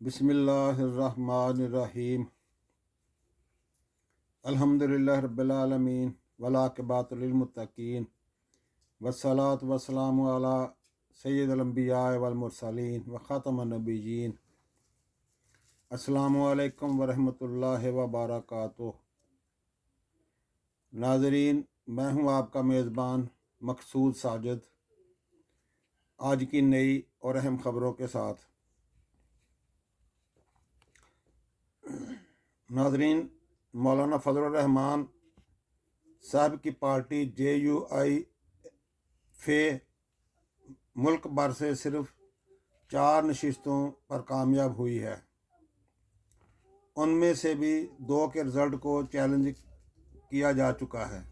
बिस्मिल्लाहिर्रहमानिर्रहीम। अल्हम्दुलिल्लाहि रब्बिल आलमीन वलाक़िबातु लिलमुत्तक़ीन वस्सलातु वस्सलामु अला सय्यिदिल अंबिया वल मुरसलीन व ख़ातमन नबिय्यीन। अस्सलामु अलैकुम वरहमतुल्लाहि व बरकातुहू। नाज़रीन, मैं हूँ आपका मेज़बान मकसूद साजिद, आज की नई और अहम ख़बरों के साथ। नाज़रीन, मौलाना फजलुर रहमान साहब की पार्टी JUI फे मुल्क भर से सिर्फ 4 नशिस्तों पर कामयाब हुई है। उनमें से भी 2 के रिज़ल्ट को चैलेंज किया जा चुका है।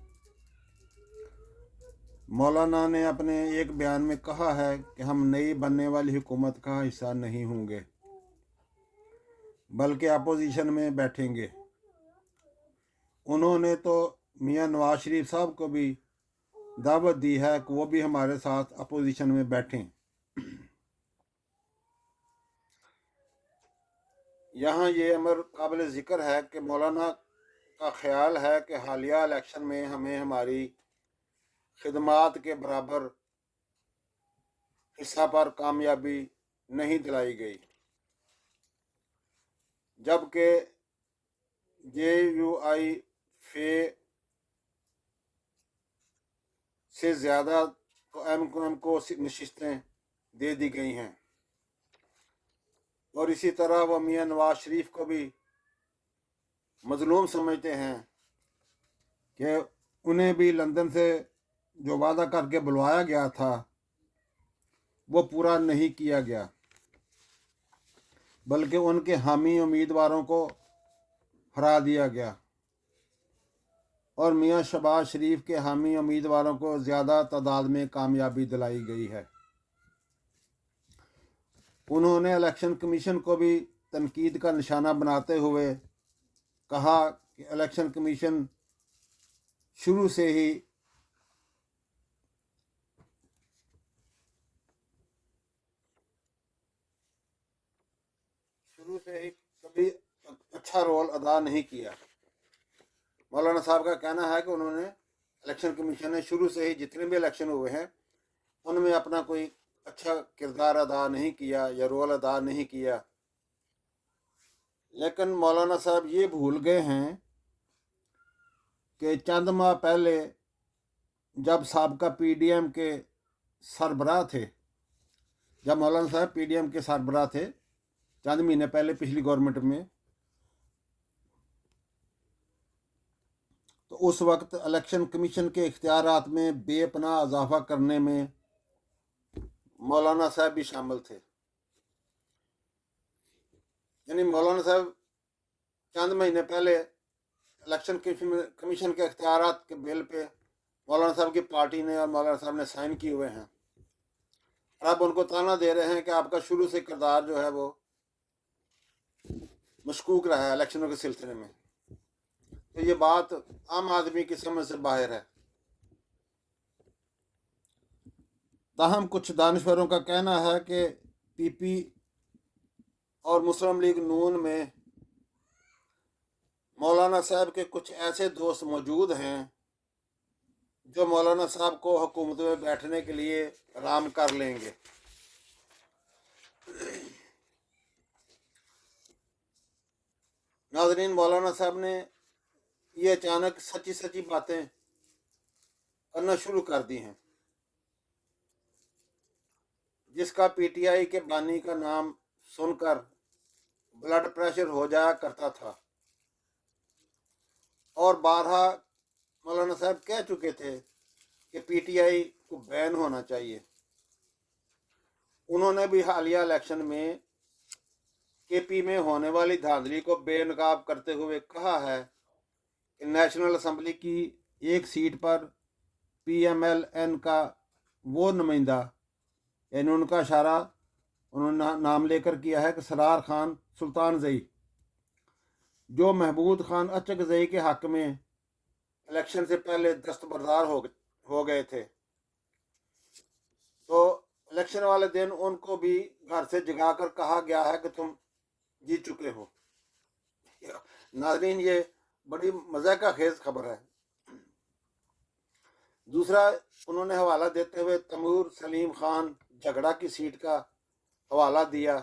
मौलाना ने अपने एक बयान में कहा है कि हम नई बनने वाली हुकूमत का हिस्सा नहीं होंगे, बल्कि अपोजिशन में बैठेंगे। उन्होंने तो मियां नवाज शरीफ साहब को भी दावत दी है कि वो भी हमारे साथ अपोजिशन में बैठें। यहाँ ये अमर काबिल ज़िक्र है कि मौलाना का ख्याल है कि हालिया इलेक्शन में हमें हमारी खिदमात के बराबर हिस्सा पर कामयाबी नहीं दिलाई गई, जबकि JUI फे से ज़्यादा तो MQM को नशिस्तें दे दी गई हैं। और इसी तरह वह मियां नवाज शरीफ को भी मजलूम समझते हैं कि उन्हें भी लंदन से जो वादा करके बुलवाया गया था वो पूरा नहीं किया गया, बल्कि उनके हामी उम्मीदवारों को हरा दिया गया और मियां शहबाज शरीफ के हामी उम्मीदवारों को ज़्यादा तादाद में कामयाबी दिलाई गई है। उन्होंने इलेक्शन कमीशन को भी तनकीद का निशाना बनाते हुए कहा कि इलेक्शन कमीशन शुरू से ही कभी अच्छा रोल अदा नहीं किया। मौलाना साहब का कहना है कि उन्होंने इलेक्शन कमीशन ने शुरू से ही जितने भी इलेक्शन हुए हैं उनमें अपना कोई अच्छा किरदार अदा नहीं किया या रोल अदा नहीं किया। लेकिन मौलाना साहब ये भूल गए हैं कि चंद माह पहले जब साबका PDM के सरबराह थे, जब मौलाना साहब PDM के सरबराह थे चंद महीने पहले पिछली गवर्नमेंट में, तो उस वक्त इलेक्शन कमीशन के इख्तियारात में बेपनाह इजाफा करने में मौलाना साहब भी शामिल थे। यानी मौलाना साहब चंद महीने पहले इलेक्शन कमीशन के इख्तियारात के बिल पे मौलाना साहब की पार्टी ने और मौलाना साहब ने साइन किए हुए हैं। अब उनको ताना दे रहे हैं कि आपका शुरू से किरदार जो है वो मशकूक रहा है इलेक्शनों के सिलसिले में। तो ये बात आम आदमी की समझ से बाहर है। ताहम कुछ दानिश्वरों का कहना है कि PP और मुस्लिम लीग नून में मौलाना साहब के कुछ ऐसे दोस्त मौजूद हैं जो मौलाना साहब को हुकूमत में बैठने के लिए राम कर लेंगे। नाज़रीन, मौलाना साहब ने ये अचानक सच्ची सच्ची बातें करना शुरू कर दी हैं, जिसका PTI के बानी का नाम सुनकर ब्लड प्रेशर हो जाया करता था। और बारहा मौलाना साहब कह चुके थे कि PTI को बैन होना चाहिए। उन्होंने भी हालिया इलेक्शन में KP में होने वाली धांधली को बेनकाब करते हुए कहा है कि नेशनल असम्बली की एक सीट पर PMLN का वो नुमाइंदा, यानी उनका इशारा उन्होंने नाम लेकर किया है कि सरार खान सुल्तान जई, जो महमूद खान अचकजई के हक में इलेक्शन से पहले दस्तबरदार हो गए थे, तो इलेक्शन वाले दिन उनको भी घर से जगाकर कहा गया है कि तुम जीत चुके हो। नाजरीन, ये बड़ी मज़े का खेज खबर है। दूसरा, उन्होंने हवाला देते हुए तैमूर सलीम खान झगड़ा की सीट का हवाला दिया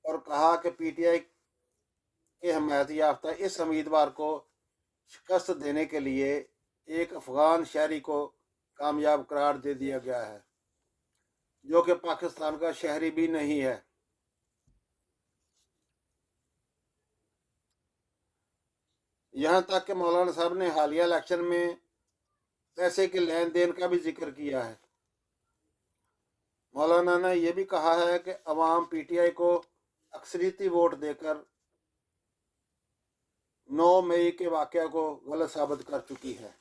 और कहा कि पीटीआई के हमायत याफ्ता इस उम्मीदवार को शिकस्त देने के लिए एक अफगान शहरी को कामयाब करार दे दिया गया है, जो कि पाकिस्तान का शहरी भी नहीं है। यहाँ तक कि मौलाना साहब ने हालिया इलेक्शन में पैसे के लेन देन का भी जिक्र किया है। मौलाना ने यह भी कहा है कि अवाम पीटीआई को अक्सरियती वोट देकर 9 मई के वाक़या को गलत साबित कर चुकी है।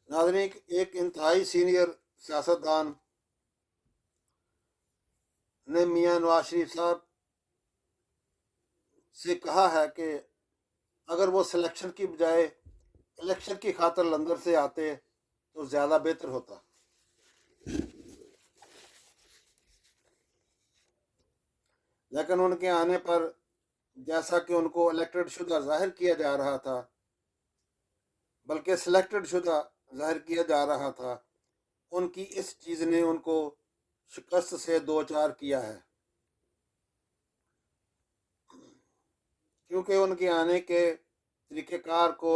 नाज़रीन, एक इंतहाई सीनियर सियासतदान ने मियां नवाज शरीफ साहब से कहा है कि अगर वो सिलेक्शन की बजाय इलेक्शन की खातिर लंदन से आते तो ज़्यादा बेहतर होता। लेकिन उनके आने पर जैसा कि उनको इलेक्टेड शुदा जाहिर किया जा रहा था, बल्कि सिलेक्टेड शुदा जाहिर किया जा रहा था, उनकी इस चीज़ ने उनको शिकस्त से दो चार किया है, क्योंकि उनके आने के तरीक़ेकार को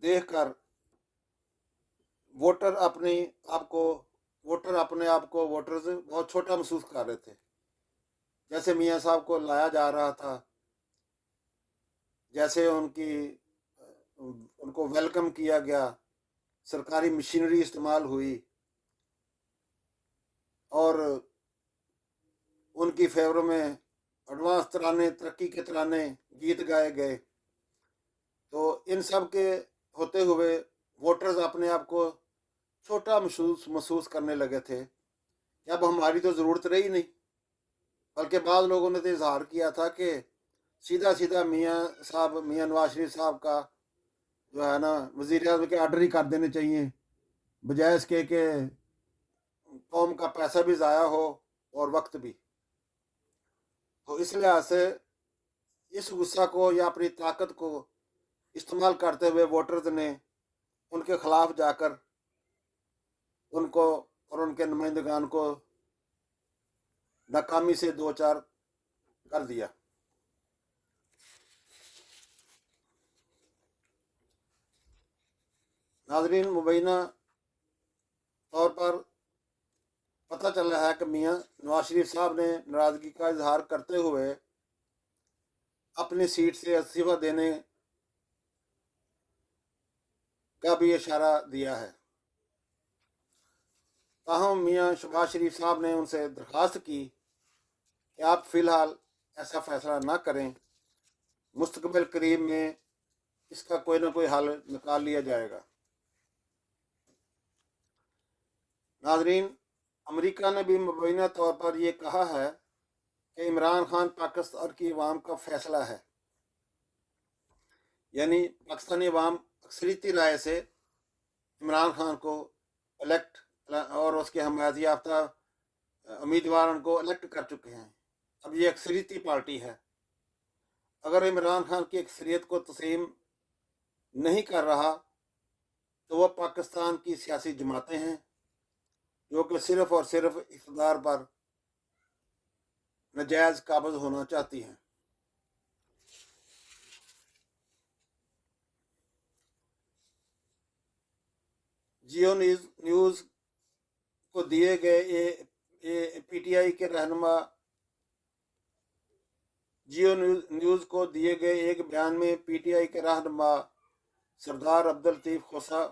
देखकर वोटर अपने आप को वोटर्स बहुत छोटा महसूस कर रहे थे। जैसे मियां साहब को लाया जा रहा था, जैसे उनको वेलकम किया गया, सरकारी मशीनरी इस्तेमाल हुई और उनकी फेवर में एडवांस तराने, तरक्की के तराने, गीत गाए गए। तो इन सब के होते हुए वोटर्स अपने आप को छोटा महसूस करने लगे थे कि अब हमारी तो ज़रूरत रही नहीं। बल्कि बाद लोगों ने तो इजहार किया था कि सीधा सीधा मियां नवाज शरीफ साहब का जो है ना, वज़ीर आज़म के आर्डर ही कर देने चाहिए, बजाय इसके कि कौम का पैसा भी ज़ाया हो और वक्त भी। तो इस लिहाज से इस गुस्सा को या अपनी ताकत को इस्तेमाल करते हुए वोटर्स ने उनके खिलाफ जाकर उनको और उनके नुमाइंदगान को नाकामी से दो चार कर दिया। नाजरीन, मुबैना तौर पर पता चल रहा है कि मियां नवाज शरीफ साहब ने नाराज़गी का इजहार करते हुए अपनी सीट से इस्तीफा देने का भी इशारा दिया है। ताहम मियां शहबाज शरीफ साहब ने उनसे दरख्वास्त की कि आप फ़िलहाल ऐसा फ़ैसला ना करें, मुस्तकबिल करीब में इसका कोई ना कोई हल निकाल लिया जाएगा। नाजरीन, अमेरिका ने भी मुबैना तौर पर यह कहा है कि इमरान खान पाकिस्तान की अवाम का फ़ैसला है, यानी पाकिस्तानी अवाम अक्सरियती राय से इमरान खान को इलेक्ट और उसके हमायत याफ्ता उम्मीदवारों को इलेक्ट कर चुके हैं। अब ये अक्सरियती पार्टी है। अगर इमरान खान की अक्सरियत को तस्लीम नहीं कर रहा तो वह पाकिस्तान की सियासी जमातें हैं जो कि सिर्फ़ और सिर्फ इक़्तिदार पर नजायज़ काबिज़ होना चाहती हैं। जियो न्यूज़ को दिए गए पीटीआई के रहनुमा जियो न्यूज़ को दिए गए एक बयान में पीटीआई के रहनुमा सरदार अब्दुल लतीफ़ खोसा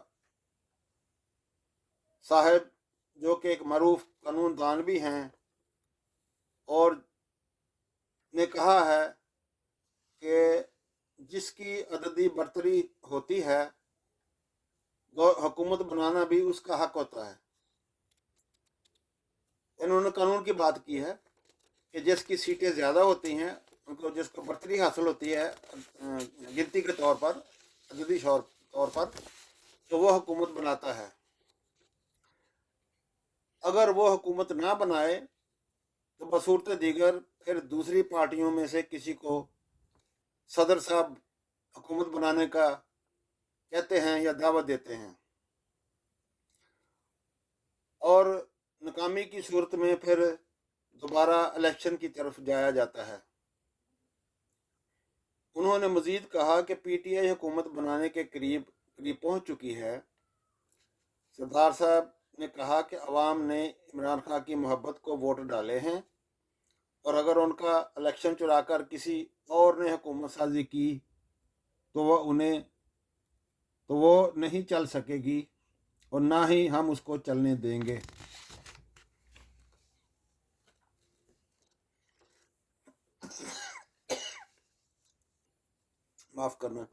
साहब, जो कि एक मरूफ कानूनदान भी हैं, और ने कहा है कि जिसकी अददी बरतरी होती है हुकूमत बनाना भी उसका हक होता है। इन्होंने कानून की बात की है कि जिसकी सीटें ज़्यादा होती हैं उनको जिसको बर्तरी हासिल होती है गिनती के तौर पर, अददी तौर पर, तो वो हुकूमत बनाता है। अगर वो हुकूमत ना बनाए तो बसूरत दीगर फिर दूसरी पार्टियों में से किसी को सदर साहब हुकूमत बनाने का कहते हैं या दावत देते हैं, और नाकामी की सूरत में फिर दोबारा इलेक्शन की तरफ जाया जाता है। उन्होंने मजीद कहा कि पीटीआई हुकूमत बनाने के करीब करीब पहुंच चुकी है। सरदार साहब ने कहा कि अवाम ने इमरान खान की मोहब्बत को वोट डाले हैं, और अगर उनका इलेक्शन चुराकर किसी और ने हुकूमत साजी की तो वो नहीं चल सकेगी, और ना ही हम उसको चलने देंगे। माफ करना।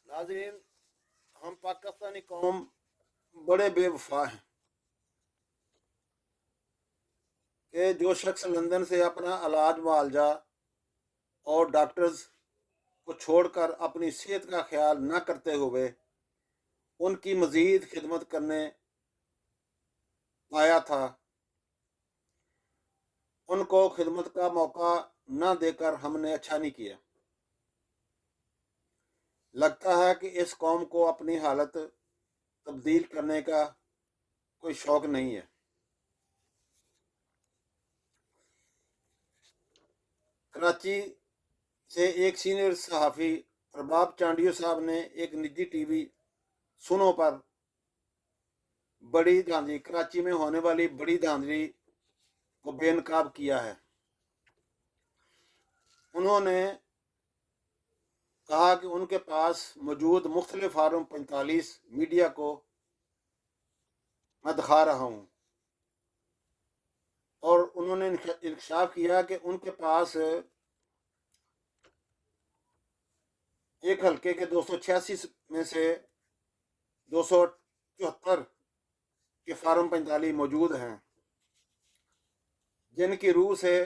नाज़रीन, हम पाकिस्तानी कौम बड़े बेवफा हैं कि जो शख्स लंदन से अपना इलाज मुआवजा और डॉक्टर्स को छोड़कर अपनी सेहत का ख्याल न करते हुए उनकी मज़ीद खिदमत करने आया था, उनको खिदमत का मौका न देकर हमने अच्छा नहीं किया। लगता है कि इस कौम को अपनी हालत तब्दील करने का कोई शौक नहीं है। कराची से एक सीनियर सहाफ़ी अरबाब चांडियो साहब ने एक निजी टीवी सुनो पर बड़ी धांधली, कराची में होने वाली बड़ी धांधली को बेनकाब किया है। उन्होंने कहा कि उनके पास मौजूद मुख्तलिफ फार्म 45 मीडिया को मैं दिखा रहा हूँ, और उन्होंने इंकशाफ किया कि उनके पास एक हल्के के 286 में से 274 के फार्म 45 मौजूद हैं, जिनकी रूह से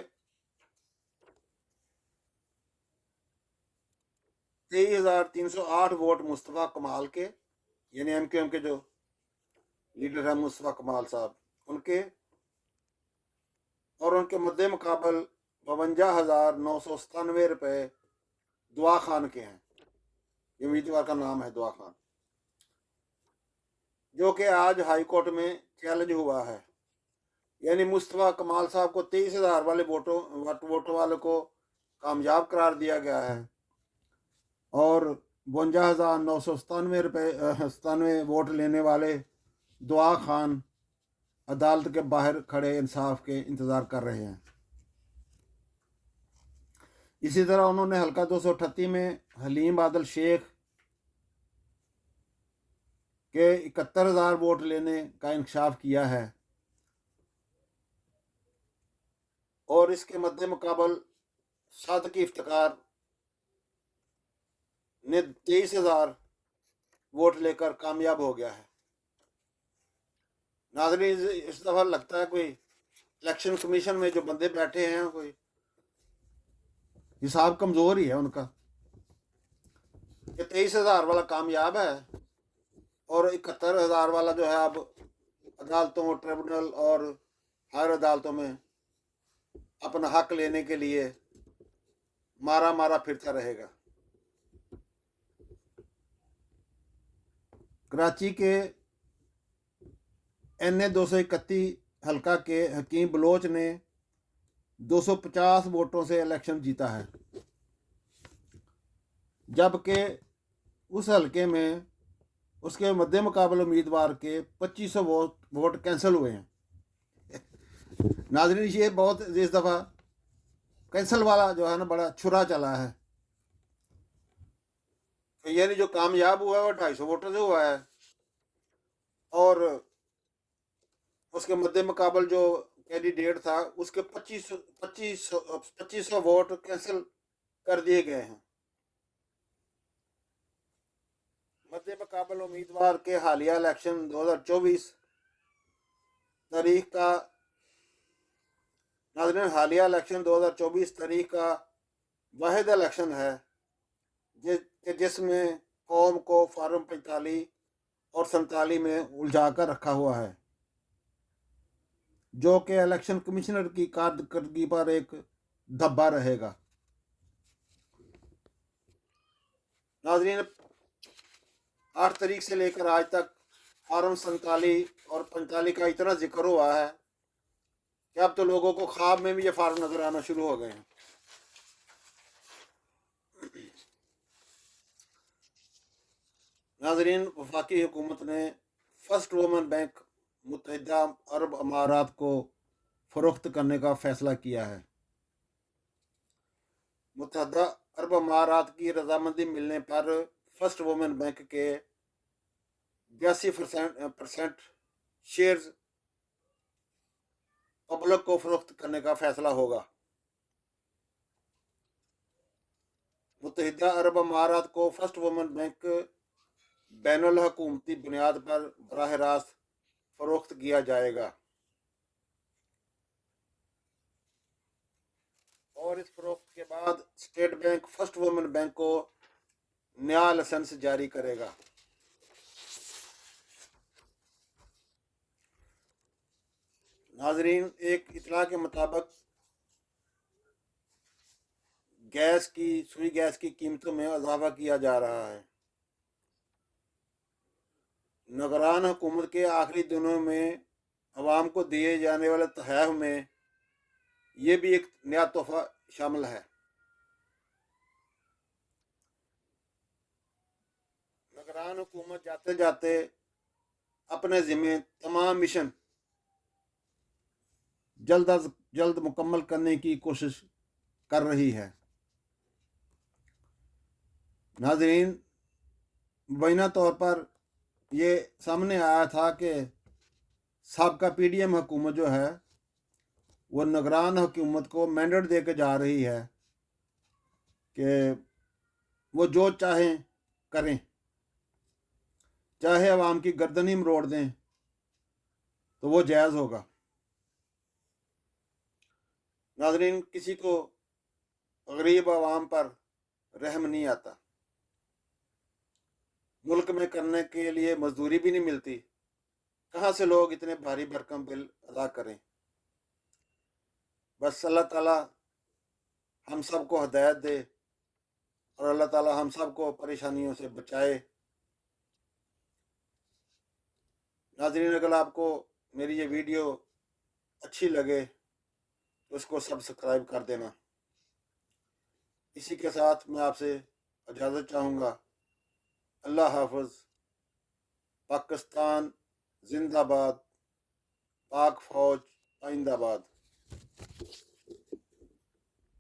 23,308 वोट मुस्तफ़ा कमाल के, यानी MQM के जो लीडर हैं मुस्तफ़ा कमाल साहब, उनके, और उनके मद्दे मुकाबल 52,997 रुपये दुआ खान के हैं। ये उम्मीदवार का नाम है दुआ खान, जो कि आज हाई कोर्ट में चैलेंज हुआ है। यानी मुस्तफ़ा कमाल साहब को 23,000 वाले वोटों वाले को कामयाब करार दिया गया है, और 52,997 वोट लेने वाले दुआ खान अदालत के बाहर खड़े इंसाफ के इंतज़ार कर रहे हैं। इसी तरह उन्होंने हल्का 238 में हलीम आदिल शेख के 71,000 वोट लेने का इंकशाफ किया है, और इसके मद्दे मुकाबल सादकी इफ्तिकार ने 23,000 वोट लेकर कामयाब हो गया है। नाज़रीन, इस दफ़ा लगता है कोई इलेक्शन कमीशन में जो बंदे बैठे हैं, कोई हिसाब कमज़ोर ही है उनका। ये 23,000 वाला कामयाब है, और 71,000 वाला जो है अब अदालतों, ट्रिब्यूनल और हायर अदालतों में अपना हक लेने के लिए मारा फिरता रहेगा। कराची के NA 231 हल्का के हकीम बलोच ने 250 वोटों से इलेक्शन जीता है, जबकि उस हल्के में उसके मद्दे मुकाबले उम्मीदवार के 2500 वोट कैंसिल हुए हैं। नाज़रीन, ये बहुत इस दफ़ा कैंसिल वाला जो है ना बड़ा छुरा चला है। यानी जो कामयाब हुआ है वो 250 वोटों से हुआ है, और उसके मद्दे मुकाबल जो कैंडिडेट था उसके 2500 वोट कैंसिल कर दिए गए हैं। مد مقابل امیدوار کے حالیہ الیکشن 2024 تاریخ کا ناظرین حالیہ الیکشن 2024 تاریخ کا واحد الیکشن ہے جس میں قوم کو فارم 45 اور 47 میں الجھا کر رکھا ہوا ہے، جو کہ الیکشن کمشنر کی کارکردگی پر ایک دھبا رہے گا۔ ناظرین 8 تاریخ سے لے کر آج تک فارم 47 اور 45 کا اتنا ذکر ہوا ہے کہ اب تو لوگوں کو خواب میں بھی یہ فارم نظر آنا شروع ہو گئے ہیں۔ ناظرین وفاقی حکومت نے فرسٹ وومن بینک متحدہ عرب امارات کو فروخت کرنے کا فیصلہ کیا ہے۔ متحدہ عرب امارات کی رضامندی ملنے پر فرسٹ وومن بینک کے 82% شیئرز پبلک کو فروخت کرنے کا فیصلہ ہوگا۔ متحدہ عرب امارات کو فرسٹ وومن بینک بین الحکومتی بنیاد پر براہ راست فروخت کیا جائے گا اور اس فروخت کے بعد state bank first women bank کو نیا لائسنس جاری کرے گا۔ ناظرین ایک اطلاع کے مطابق سوئی گیس کی قیمتوں میں اضافہ کیا جا رہا ہے۔ نگران حکومت کے آخری دنوں میں عوام کو دیے جانے والے تحائف میں یہ بھی ایک نیا تحفہ شامل ہے۔ نگران حکومت جاتے جاتے اپنے ذمہ تمام مشن جلد از جلد مکمل کرنے کی کوشش کر رہی ہے۔ ناظرین مبینہ طور پر یہ سامنے آیا تھا کہ سابقہ پی ڈی ایم حکومت جو ہے وہ نگران حکومت کو مینڈیٹ دے کے جا رہی ہے کہ وہ جو چاہیں کریں، چاہے عوام کی گردن ہی مروڑ دیں تو وہ جائز ہوگا۔ ناظرین کسی کو غریب عوام پر رحم نہیں آتا، ملک میں کرنے کے لیے مزدوری بھی نہیں ملتی، کہاں سے لوگ اتنے بھاری بھرکم بل ادا کریں؟ بس اللہ تعالیٰ ہم سب کو ہدایت دے اور اللہ تعالیٰ ہم سب کو پریشانیوں سے بچائے۔ ناظرین اگر آپ کو میری یہ ویڈیو اچھی لگے تو اس کو سبسکرائب کر دینا۔ اسی کے ساتھ میں آپ سے اجازت چاہوں گا۔ اللہ حافظ۔ پاکستان زندہ باد، پاک فوج آئندہ باد۔